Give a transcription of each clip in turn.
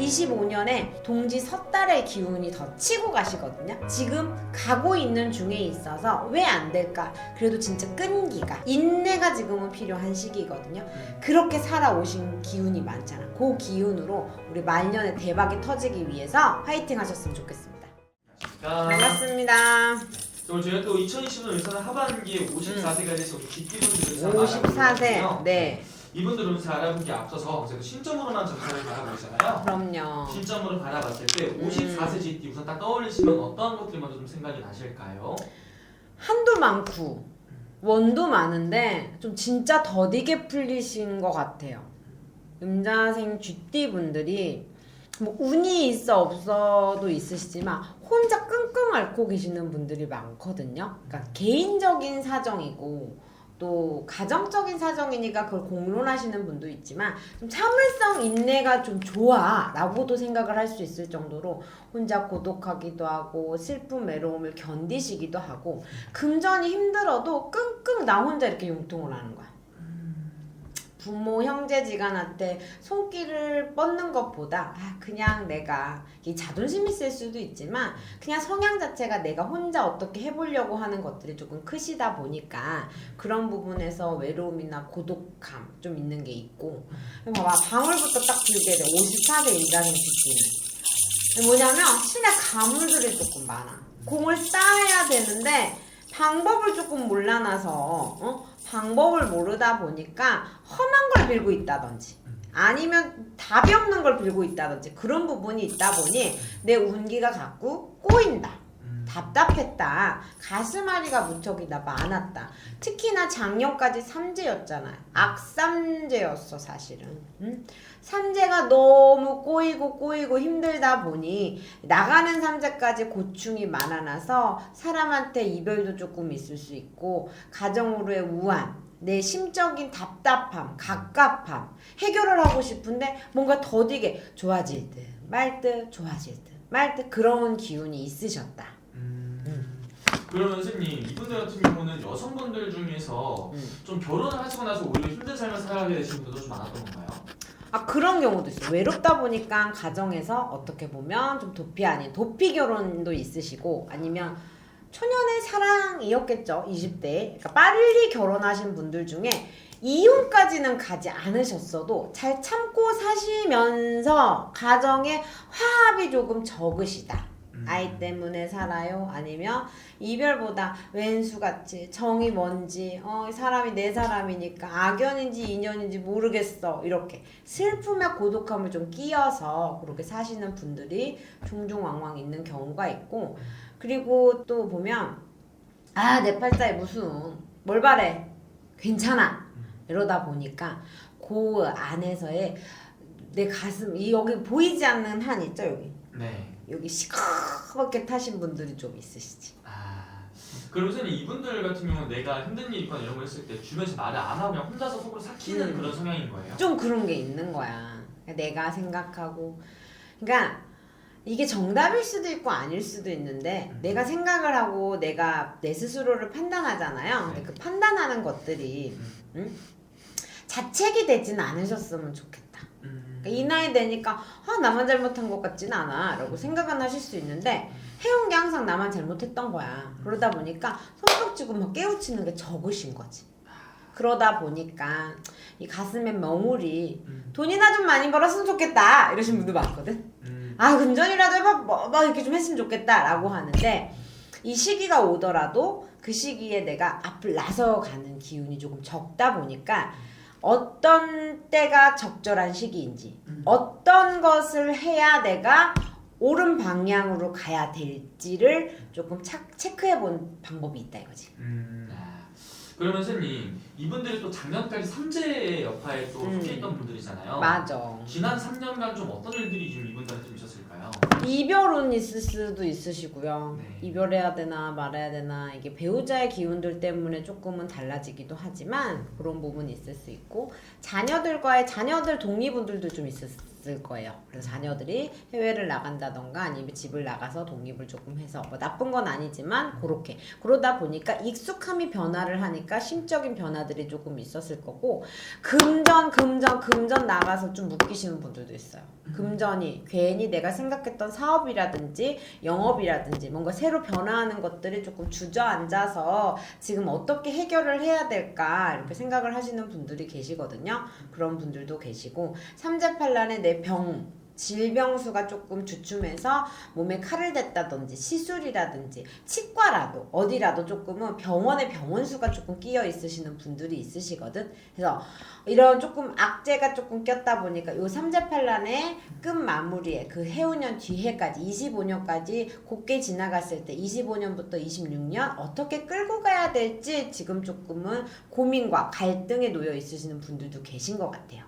25년에 동지 섣달의 기운이 더 치고 가시거든요. 지금 가고 있는 중에 있어서 왜 안 될까? 그래도 진짜 끈기가, 인내가 지금은 필요한 시기거든요. 그렇게 살아오신 기운이 많잖아. 그 기운으로 우리 말년에 대박이 터지기 위해서 화이팅 하셨으면 좋겠습니다. 반갑습니다. 오늘 저희가 또 2020년 운세는 하반기에 54세가 돼서 뒷기분들을 54세. 네. 이분들 운세 알아보기 앞서서 제가 신점으로만 점수를 바라보잖아요. 그럼요. 신점으로 바라봤을 때 54세 GT 우선 딱 떠올리시면 어떤 것들이 먼저 좀 생각이 나실까요? 한도 많고 원도 많은데 좀 진짜 더디게 풀리신 것 같아요. 음자생 GT 분들이 뭐 운이 있어 없어도 있으시지만 혼자 끙끙 앓고 계시는 분들이 많거든요. 그러니까 개인적인 사정이고 또 가정적인 사정이니까 그걸 공론하시는 분도 있지만 좀 참을성 인내가 좀 좋아 라고도 생각을 할 수 있을 정도로 혼자 고독하기도 하고 슬픔 외로움을 견디시기도 하고 금전이 힘들어도 끙끙 나 혼자 이렇게 융통을 하는 거야. 부모 형제지간한테 손길을 뻗는 것보다 그냥 내가, 이 자존심이 있을 수도 있지만 그냥 성향 자체가 내가 혼자 어떻게 해보려고 하는 것들이 조금 크시다 보니까 그런 부분에서 외로움이나 고독감 좀 있는 게 있고. 봐봐, 방울부터 딱 들게 돼. 54세 인자생 GT는 뭐냐면 신의 가물들이 조금 많아. 공을 쌓아야 되는데 방법을 조금 몰라놔서 방법을 모르다 보니까 험한 걸 빌고 있다든지 아니면 답이 없는 걸 빌고 있다든지 그런 부분이 있다 보니 내 운기가 자꾸 꼬인다. 답답했다. 가슴앓이가 무척이나 많았다. 특히나 작년까지 삼재였잖아요. 악삼재였어 사실은. 삼재가 너무 꼬이고 힘들다 보니 나가는 삼재까지 고충이 많아나서 사람한테 이별도 조금 있을 수 있고 가정으로의 우환, 내 심적인 답답함, 갑갑함 해결을 하고 싶은데 뭔가 더디게 좋아질 듯 말 듯 좋아질 듯 말 듯 그런 기운이 있으셨다. 그러면 선생님 이분들 같은 경우는 여성분들 중에서 좀 결혼을 하시고 나서 오히려 힘든 삶을 살아가게 되신 분들도 좀 많았던 건가요? 그런 경우도 있어요. 외롭다 보니까 가정에서 어떻게 보면 좀 도피 아닌 도피 결혼도 있으시고 아니면 초년의 사랑이었겠죠. 20대. 그러니까 빨리 결혼하신 분들 중에 이혼까지는 가지 않으셨어도 잘 참고 사시면서 가정에 화합이 조금 적으시다. 아이 때문에 살아요? 아니면 이별보다 왼수같이 정이 뭔지 사람이 내 사람이니까 악연인지 인연인지 모르겠어 이렇게 슬픔에 고독함을 좀 끼어서 그렇게 사시는 분들이 종종왕왕 있는 경우가 있고 그리고 또 보면 내 팔자에 무슨 뭘 바래 괜찮아 이러다 보니까 그 안에서의 내 가슴 이 여기 보이지 않는 한 있죠 여기 네. 여기 시커멓게 타신 분들이 좀 있으시지. 그럼 선생님 이분들 같은 경우는 내가 힘든 일 있거나 이런 거 했을 때 주변에서 말을 안 하고 그냥 혼자서 속으로 삭히는 그런 성향인 거예요? 좀 그런 게 있는 거야. 내가 생각하고 그러니까 이게 정답일 수도 있고 아닐 수도 있는데 내가 생각을 하고 내가 내 스스로를 판단하잖아요. 근데 그 판단하는 것들이 자책이 되진 않으셨으면 좋겠다. 이 나이 되니까 나만 잘못한 것 같진 않아 라고 생각은 하실 수 있는데 해온 게 항상 나만 잘못했던 거야. 그러다 보니까 손뼉 쥐고 막 깨우치는 게 적으신 거지. 그러다 보니까 이 가슴에 멍울이 돈이나 좀 많이 벌었으면 좋겠다 이러신 분도 많거든. 금전이라도 해봐 뭐 이렇게 좀 했으면 좋겠다 라고 하는데 이 시기가 오더라도 그 시기에 내가 앞을 나서가는 기운이 조금 적다 보니까 어떤 때가 적절한 시기인지 어떤 것을 해야 내가 옳은 방향으로 가야 될지를 조금 체크해 본 방법이 있다 이거지. 그러면 선생님 이분들이 또 작년까지 삼재의 역할에 또 속해 있던 분들이잖아요. 맞아. 지난 3년간 좀 어떤 일들이 좀 이분들한테 좀 있었을까요? 이별운 있을 수도 있으시고요. 네. 이별해야 되나 말아야 되나 이게 배우자의 기운들 때문에 조금은 달라지기도 하지만 그런 부분이 있을 수 있고 자녀들 독립분들도 좀 있을 있을 거예요. 그래서 자녀들이 해외를 나간다던가 아니면 집을 나가서 독립을 조금 해서 뭐 나쁜 건 아니지만 그렇게 그러다 보니까 익숙함이 변화를 하니까 심적인 변화들이 조금 있었을 거고 금전 나가서 좀 묶이시는 분들도 있어요. 금전이 괜히 내가 생각했던 사업이라든지 영업이라든지 뭔가 새로 변화하는 것들이 조금 주저앉아서 지금 어떻게 해결을 해야 될까 이렇게 생각을 하시는 분들이 계시거든요. 그런 분들도 계시고 삼재팔란에 내 질병수가 조금 주춤해서 몸에 칼을 댔다든지 시술이라든지 치과라도 어디라도 조금은 병원에 병원수가 조금 끼어 있으시는 분들이 있으시거든. 그래서 이런 조금 악재가 조금 꼈다 보니까 요 삼재팔란의 끝 마무리에 그 해운년 뒤해까지 25년까지 곱게 지나갔을 때 25년부터 26년 어떻게 끌고 가야 될지 지금 조금은 고민과 갈등에 놓여 있으시는 분들도 계신 것 같아요.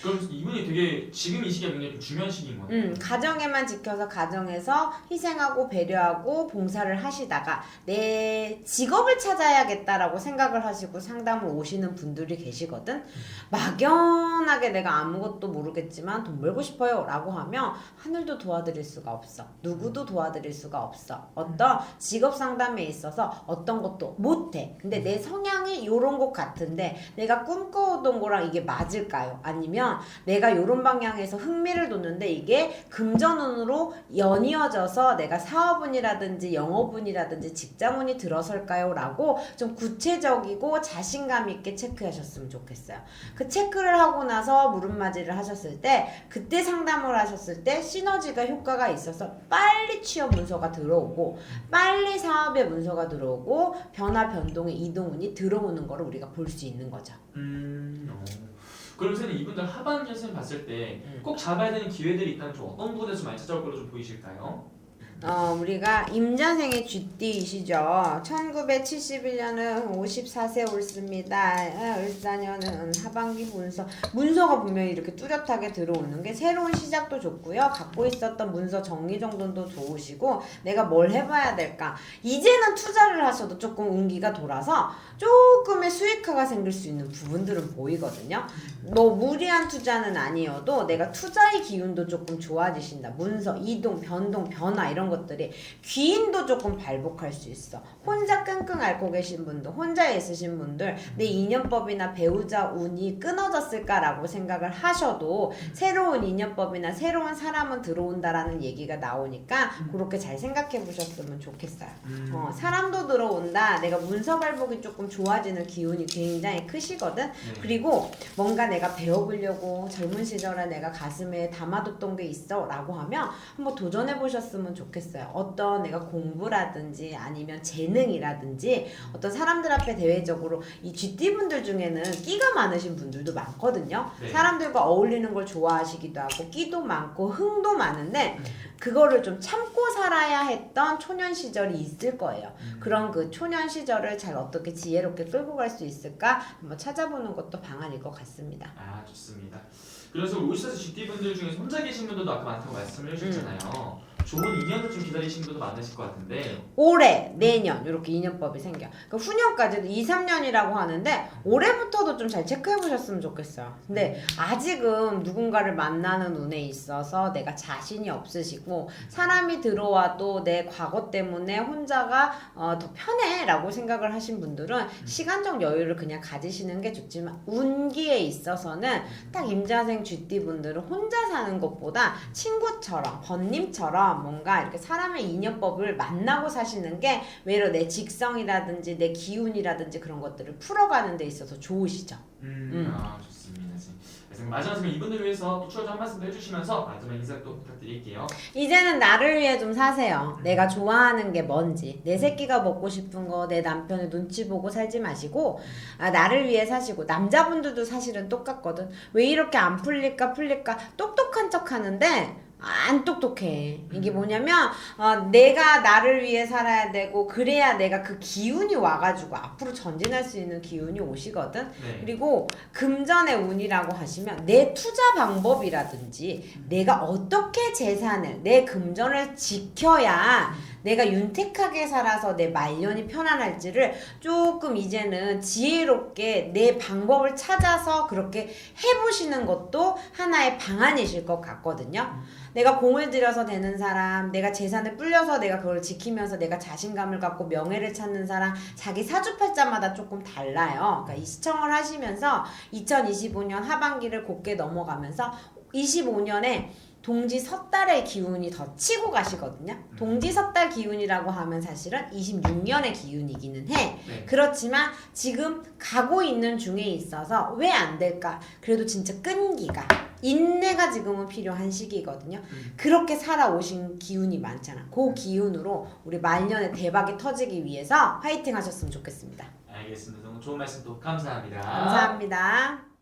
그럼 이분이 되게 지금 이 시기가 굉장히 좀 중요한 시기인 거예요. 가정에만 지켜서 가정에서 희생하고 배려하고 봉사를 하시다가 내 직업을 찾아야겠다라고 생각을 하시고 상담을 오시는 분들이 계시거든. 막연하게 내가 아무것도 모르겠지만 돈 벌고 싶어요 라고 하면 하늘도 도와드릴 수가 없어. 누구도 도와드릴 수가 없어. 어떤 직업 상담에 있어서 어떤 것도 못해. 근데 내 성향이 요런 것 같은데 내가 꿈꿔오던 거랑 이게 맞을까요? 아니면 내가 요런 방향에서 흥미를 뒀는데 이게 금전운으로 연이어져서 내가 사업운이라든지 영업운이라든지 직장운이 들어설까요? 라고 좀 구체적이고 자신감 있게 체크하셨으면 좋겠어요. 그 체크를 하고 나서 물음맞이를 하셨을 때 그때 상담을 하셨을 때 시너지가 효과가 있어서 빨리 취업 문서가 들어오고 빨리 사업의 문서가 들어오고 변화 변동의 이동운이 들어오는 거를 우리가 볼 수 있는 거죠. 그럼 선생님 이분들 하반기 선생님 봤을 때 꼭 잡아야 되는 기회들이 있다면 좀 어떤 부분에서 많이 찾아올 걸로 좀 보이실까요? 우리가 임자생의 쥐띠이시죠. 1971년은 54세 옳습니다. 을사년은 하반기 문서가 분명히 이렇게 뚜렷하게 들어오는 게 새로운 시작도 좋고요. 갖고 있었던 문서 정리 정돈도 좋으시고 내가 뭘 해봐야 될까. 이제는 투자를 하셔도 조금 운기가 돌아서 조금의 수익화가 생길 수 있는 부분들은 보이거든요. 뭐 무리한 투자는 아니어도 내가 투자의 기운도 조금 좋아지신다. 문서, 이동, 변동, 변화 이런 것들이 귀인도 조금 발복할 수 있어. 혼자 끙끙 앓고 계신 분들, 혼자 있으신 분들 내 인연법이나 배우자 운이 끊어졌을까라고 생각을 하셔도 새로운 인연법이나 새로운 사람은 들어온다라는 얘기가 나오니까 그렇게 잘 생각해 보셨으면 좋겠어요. 사람도 들어온다. 내가 문서 발복이 조금 좋아지는 기운이 굉장히 크시거든. 그리고 뭔가 내가 배워보려고 젊은 시절에 내가 가슴에 담아뒀던 게 있어 라고 하면 한번 도전해 보셨으면 좋겠어요. 어떤 내가 공부라든지 아니면 재능이라든지 어떤 사람들 앞에 대외적으로 이 쥐띠분들 중에는 끼가 많으신 분들도 많거든요. 네. 사람들과 어울리는 걸 좋아하시기도 하고 끼도 많고 흥도 많은데 그거를 좀 참고 살아야 했던 초년 시절이 있을 거예요. 그런 그 초년 시절을 잘 어떻게 지혜롭게 끌고 갈 수 있을까 한번 찾아보는 것도 방안일 것 같습니다. 아 좋습니다. 그래서 54세 GT분들 중에서 혼자 계신 분들도 아까 많다고 말씀을 해주셨잖아요. 좋은 인연을 좀 기다리시는 분도 많으실 것 같은데 올해, 내년 이렇게 인연법이 생겨. 그러니까 후년까지도 2, 3년이라고 하는데 올해부터도 좀 잘 체크해 보셨으면 좋겠어요. 근데 아직은 누군가를 만나는 운에 있어서 내가 자신이 없으시고 사람이 들어와도 내 과거 때문에 혼자가 더 편해 라고 생각을 하신 분들은 시간적 여유를 그냥 가지시는 게 좋지만 운기에 있어서는 딱 임자생 쥐띠 분들은 혼자 사는 것보다 친구처럼 번님처럼 뭔가 이렇게 사람의 인연법을 만나고 사시는 게 외로 내 직성이라든지 내 기운이라든지 그런 것들을 풀어가는 데 있어서 좋으시죠. 아 좋습니다. 마지막으로 이분들 위해서 또 추가 한 말씀 해주시면서 마지막 인사 또 부탁드릴게요. 이제는 나를 위해 좀 사세요. 내가 좋아하는 게 뭔지, 내 새끼가 먹고 싶은 거, 내 남편의 눈치 보고 살지 마시고 나를 위해 사시고. 남자분들도 사실은 똑같거든. 왜 이렇게 안 풀릴까 똑똑한 척 하는데 안 똑똑해. 이게 뭐냐면 내가 나를 위해 살아야 되고 그래야 내가 그 기운이 와가지고 앞으로 전진할 수 있는 기운이 오시거든. 네. 그리고 금전의 운이라고 하시면 내 투자 방법이라든지 내가 어떻게 재산을 내 금전을 지켜야 내가 윤택하게 살아서 내 말년이 편안할지를 조금 이제는 지혜롭게 내 방법을 찾아서 그렇게 해보시는 것도 하나의 방안이실 것 같거든요. 내가 공을 들여서 되는 사람, 내가 재산을 불려서 내가 그걸 지키면서 내가 자신감을 갖고 명예를 찾는 사람, 자기 사주팔자마다 조금 달라요. 그러니까 이 시청을 하시면서 2025년 하반기를 곱게 넘어가면서 25년에 동지 섣달의 기운이 더 치고 가시거든요. 동지 섣달 기운이라고 하면 사실은 26년의 기운이기는 해. 네. 그렇지만 지금 가고 있는 중에 있어서 왜 안 될까? 그래도 진짜 끈기가 인내가 지금은 필요한 시기거든요. 그렇게 살아오신 기운이 많잖아. 그 기운으로 우리 말년에 대박이 터지기 위해서 화이팅 하셨으면 좋겠습니다. 알겠습니다. 너무 좋은 말씀 또 감사합니다. 감사합니다.